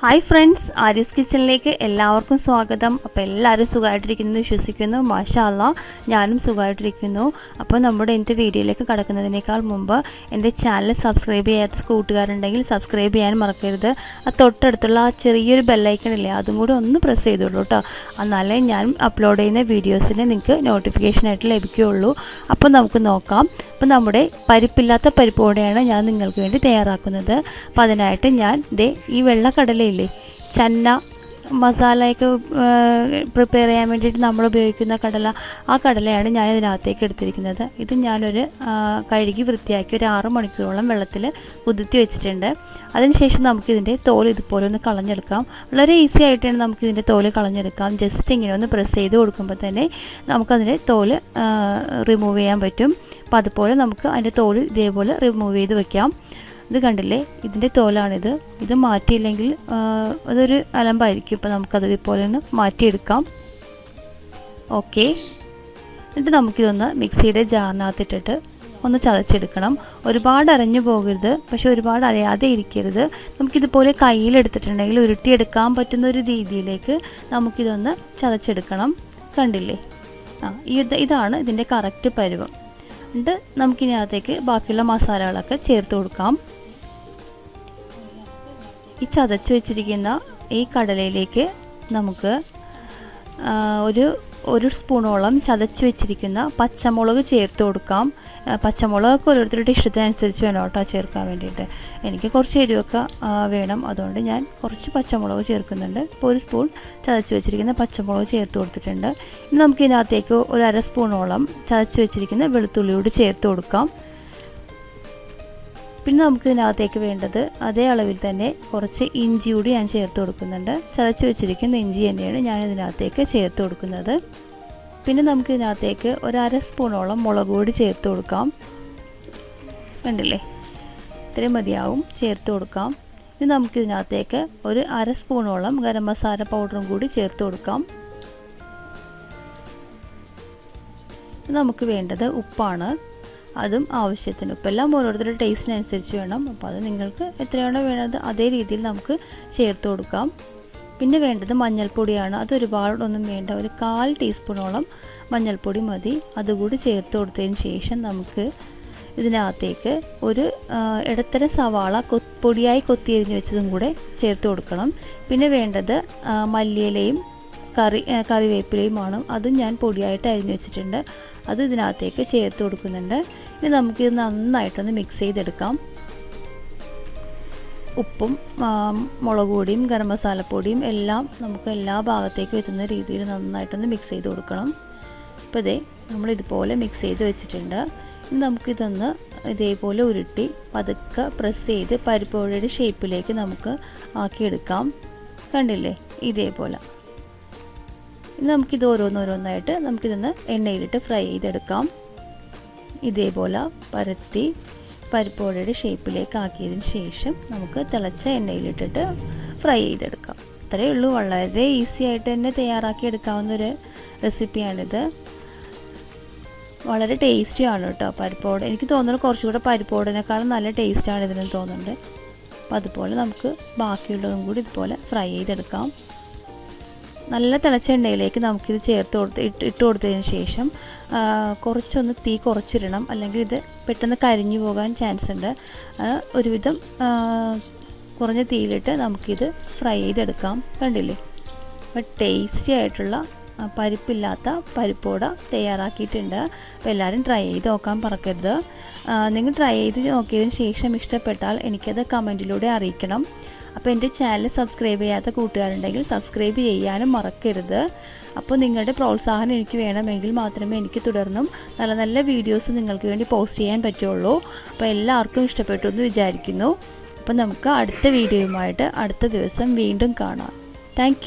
Hi friends, Arya's കിച്ചണിലേക്ക് എല്ലാവർക്കും സ്വാഗതം. അപ്പോൾ എല്ലാവരും സുഖമായിട്ടിരിക്കുന്നു വിശ്വസിക്കുന്നു. മാഷാല്ല ഞാനും സുഖമായിട്ടിരിക്കുന്നു. അപ്പോൾ നമ്മുടെ ഇന്നത്തെ വീഡിയോയിലേക്ക് കടക്കുന്നതിനേക്കാൾ മുമ്പ് എൻ്റെ ചാനൽ സബ്സ്ക്രൈബ് ചെയ്യാത്ത കൂട്ടുകാരുണ്ടെങ്കിൽ സബ്സ്ക്രൈബ് ചെയ്യാൻ മറക്കരുത്. ആ തൊട്ടടുത്തുള്ള ആ ചെറിയൊരു ബെല്ലൈക്കൺ ഇല്ലേ, അതും കൂടി ഒന്ന് പ്രസ് ചെയ്തോളൂ കേട്ടോ. എന്നാലേ ഞാൻ അപ്ലോഡ് ചെയ്യുന്ന വീഡിയോസിന് നിങ്ങൾക്ക് നോട്ടിഫിക്കേഷനായിട്ട് ലഭിക്കുകയുള്ളൂ. അപ്പോൾ നമുക്ക് നോക്കാം. അപ്പോൾ നമ്മുടെ പരിപ്പില്ലാത്ത പരിപ്പോടെയാണ് ഞാൻ നിങ്ങൾക്ക് വേണ്ടി തയ്യാറാക്കുന്നത്. അപ്പോൾ അതിനായിട്ട് ഞാൻ ഈ വെള്ളക്കടലയില്ലേ, ചന്ന മസാലയൊക്കെ പ്രിപ്പയർ ചെയ്യാൻ വേണ്ടിയിട്ട് നമ്മൾ ഉപയോഗിക്കുന്ന കടല, ആ കടലയാണ് ഞാൻ ഇതിനകത്തേക്ക് എടുത്തിരിക്കുന്നത്. ഇത് ഞാനൊരു കഴുകി വൃത്തിയാക്കി ഒരു 6 മണിക്കൂറോളം വെള്ളത്തിൽ കുതിർത്തി വെച്ചിട്ടുണ്ട്. അതിനുശേഷം നമുക്കിതിൻ്റെ തോല് ഇതുപോലെ ഒന്ന് കളഞ്ഞെടുക്കാം. വളരെ ഈസി ആയിട്ടാണ് നമുക്കിതിൻ്റെ തോല് കളഞ്ഞെടുക്കാം. ജസ്റ്റ് ഇങ്ങനെ ഒന്ന് പ്രസ് ചെയ്ത് കൊടുക്കുമ്പോൾ തന്നെ നമുക്കതിൻ്റെ തോല് റിമൂവ് ചെയ്യാൻ പറ്റും. അപ്പോൾ അതുപോലെ നമുക്ക് അതിൻ്റെ തോല് ഇതേപോലെ റിമൂവ് ചെയ്ത് വയ്ക്കാം. ഇത് കണ്ടില്ലേ, ഇതിൻ്റെ തോലാണിത്. ഇത് മാറ്റിയില്ലെങ്കിൽ അതൊരു അലമ്പായിരിക്കും. ഇപ്പോൾ നമുക്കത് ഇതുപോലെ ഒന്ന് മാറ്റിയെടുക്കാം. ഓക്കെ, എന്നിട്ട് നമുക്കിതൊന്ന് മിക്സിയുടെ ജാറിനകത്തിട്ടിട്ട് ഒന്ന് ചതച്ചെടുക്കണം. ഒരുപാട് അരഞ്ഞു പോകരുത്, പക്ഷെ ഒരുപാട് അരയാതെ ഇരിക്കരുത്. നമുക്കിതുപോലെ കയ്യിലെടുത്തിട്ടുണ്ടെങ്കിൽ ഉരുട്ടിയെടുക്കാൻ പറ്റുന്ന ഒരു രീതിയിലേക്ക് നമുക്കിതൊന്ന് ചതച്ചെടുക്കണം. കണ്ടില്ലേ, ഇതാണ് ഇതിൻ്റെ കറക്റ്റ് പരുവം. എന്നിട്ട് നമുക്കിതിനകത്തേക്ക് ബാക്കിയുള്ള മസാലകളൊക്കെ ചേർത്ത് കൊടുക്കാം. ഈ ചതച്ച് വെച്ചിരിക്കുന്ന ഈ കടലയിലേക്ക് നമുക്ക് ഒരു സ്പൂണോളം ചതച്ച് വെച്ചിരിക്കുന്ന പച്ചമുളക് ചേർത്ത് കൊടുക്കാം. പച്ചമുളകൊക്കെ ഓരോരുത്തരുടെ ഇഷ്ടത്തിനനുസരിച്ച് വേണം കേട്ടോ ചേർക്കാൻ വേണ്ടിയിട്ട്. എനിക്ക് കുറച്ച് എരിവൊക്കെ വേണം, അതുകൊണ്ട് ഞാൻ കുറച്ച് പച്ചമുളക് ചേർക്കുന്നുണ്ട്. ഇപ്പോൾ 1 സ്പൂൺ ചതച്ച് വെച്ചിരിക്കുന്ന പച്ചമുളക് ചേർത്ത് കൊടുത്തിട്ടുണ്ട്. ഇനി നമുക്ക് ഇതിനകത്തേക്ക് ഒരു 1/2 സ്പൂണോളം ചതച്ച് വെച്ചിരിക്കുന്ന വെളുത്തുള്ളി കൂടി ചേർത്ത് കൊടുക്കാം. പിന്നെ നമുക്ക് ഇതിനകത്തേക്ക് വേണ്ടത് അതേ അളവിൽ തന്നെ കുറച്ച് ഇഞ്ചി കൂടി ഞാൻ ചേർത്ത് കൊടുക്കുന്നുണ്ട്. ചതച്ച് വെച്ചിരിക്കുന്ന ഇഞ്ചി തന്നെയാണ് ഞാൻ ഇതിനകത്തേക്ക് ചേർത്ത് കൊടുക്കുന്നത്. പിന്നെ നമുക്ക് ഇതിനകത്തേക്ക് ഒരു 1/2 സ്പൂണോളം മുളക് പൊടി ചേർത്ത് കൊടുക്കാം. കണ്ടില്ലേ, ഇത്രയും മതിയാവും, ചേർത്ത് കൊടുക്കാം. ഇനി നമുക്കിതിനകത്തേക്ക് ഒരു 1/2 സ്പൂണോളം ഗരം മസാല പൗഡറും കൂടി ചേർത്ത് കൊടുക്കാം. നമുക്ക് വേണ്ടത് ഉപ്പാണ്, അതും ആവശ്യത്തിന്. ഉപ്പെല്ലാം ഓരോരുത്തരുടെ ടേസ്റ്റിനനുസരിച്ച് വേണം. അപ്പോൾ അത് നിങ്ങൾക്ക് എത്രയാണോ വേണ്ടത് അതേ രീതിയിൽ നമുക്ക് ചേർത്ത് കൊടുക്കാം. പിന്നെ വേണ്ടത് മഞ്ഞൾപ്പൊടിയാണ്. അത് ഒരുപാടൊന്നും വേണ്ട, ഒരു 1/4 ടീസ്പൂണോളം മഞ്ഞൾപ്പൊടി മതി. അതുകൂടി ചേർത്ത് കൊടുത്തതിന് ശേഷം നമുക്ക് ഇതിനകത്തേക്ക് ഒരു ഇടത്തരം സവാള പൊടിയായി കൊത്തിയരിഞ്ഞ് വെച്ചതും കൂടെ ചേർത്ത് കൊടുക്കണം. പിന്നെ വേണ്ടത് മല്ലിയിലയും കറിവേപ്പിലയുമാണ്. അതും ഞാൻ പൊടിയായിട്ട് അരിഞ്ഞ് വെച്ചിട്ടുണ്ട്. അത് ഇതിനകത്തേക്ക് ചേർത്ത് കൊടുക്കുന്നുണ്ട്. ഇനി നമുക്കിത് നന്നായിട്ടൊന്ന് മിക്സ് ചെയ്തെടുക്കാം. ഉപ്പും മുളക് പൊടിയും ഗരം മസാലപ്പൊടിയും എല്ലാം നമുക്ക് എല്ലാ ഭാഗത്തേക്കും എത്തുന്ന രീതിയിൽ നന്നായിട്ടൊന്ന് മിക്സ് ചെയ്ത് കൊടുക്കണം. അപ്പോൾ നമ്മളിതുപോലെ മിക്സ് ചെയ്ത് വെച്ചിട്ടുണ്ട്. ഇനി നമുക്കിതൊന്ന് ഇതേപോലെ ഉരുട്ടി പതുക്കെ പ്രസ് ചെയ്ത് പരിപ്പോടെ ഷേപ്പിലേക്ക് നമുക്ക് ആക്കിയെടുക്കാം. കണ്ടില്ലേ, ഇതേപോലെ. ഇനി നമുക്കിത് ഓരോന്നോരോന്നായിട്ട് നമുക്കിതൊന്ന് എണ്ണയിലിട്ട് ഫ്രൈ ചെയ്തെടുക്കാം. ഇതേപോലെ പരത്തി പരിപ്പോടെ ഷേപ്പിലേക്ക് ആക്കിയതിന് ശേഷം നമുക്ക് തിളച്ച എണ്ണയിലിട്ടിട്ട് ഫ്രൈ ചെയ്തെടുക്കാം. ഇത്രയേ ഉള്ളൂ. വളരെ ഈസി ആയിട്ട് തന്നെ തയ്യാറാക്കി എടുക്കാവുന്നൊരു റെസിപ്പിയാണിത്. വളരെ ടേസ്റ്റിയാണ് കേട്ടോ. പരിപ്പോട് എനിക്ക് തോന്നുന്നത് കുറച്ചുകൂടെ പരിപ്പോടിനേക്കാളും നല്ല ടേസ്റ്റാണ് ഇതിന് തോന്നുന്നുണ്ട്. അപ്പോൾ അതുപോലെ നമുക്ക് ബാക്കിയുള്ളതും കൂടി ഇതുപോലെ ഫ്രൈ ചെയ്തെടുക്കാം. നല്ല തിളച്ച എണ്ണയിലേക്ക് നമുക്കിത് ഇട്ട് കൊടുത്തതിന് ശേഷം കുറച്ചൊന്ന് തീ കുറച്ചിടണം, അല്ലെങ്കിൽ ഇത് പെട്ടെന്ന് കരിഞ്ഞു പോകാൻ ചാൻസ് ഉണ്ട്. ഒരുവിധം കുറഞ്ഞ തീയിലിട്ട് നമുക്കിത് ഫ്രൈ ചെയ്തെടുക്കാം. കണ്ടില്ലേ, അപ്പോൾ ടേസ്റ്റി ആയിട്ടുള്ള പരിപ്പില്ലാത്ത പരിപ്പോട തയ്യാറാക്കിയിട്ടുണ്ട്. അപ്പോൾ എല്ലാവരും ട്രൈ ചെയ്ത് നോക്കാൻ മറക്കരുത്. നിങ്ങൾ ട്രൈ ചെയ്ത് നോക്കിയതിന് ശേഷം ഇഷ്ടപ്പെട്ടാൽ എനിക്കത് കമൻറ്റിലൂടെ അറിയിക്കണം. അപ്പോൾ എൻ്റെ ചാനൽ സബ്സ്ക്രൈബ് ചെയ്യാത്ത കൂട്ടുകാരുണ്ടെങ്കിൽ സബ്സ്ക്രൈബ് ചെയ്യാനും മറക്കരുത്. അപ്പോൾ നിങ്ങളുടെ പ്രോത്സാഹനം എനിക്ക് വേണമെങ്കിൽ മാത്രമേ എനിക്ക് തുടർന്നും നല്ല നല്ല വീഡിയോസ് നിങ്ങൾക്ക് വേണ്ടി പോസ്റ്റ് ചെയ്യാൻ പറ്റുള്ളൂ. അപ്പോൾ എല്ലാവർക്കും ഇഷ്ടപ്പെട്ടു എന്ന് വിചാരിക്കുന്നു. അപ്പോൾ നമുക്ക് അടുത്ത വീഡിയോയുമായിട്ട് അടുത്ത ദിവസം വീണ്ടും കാണാം. Thank you.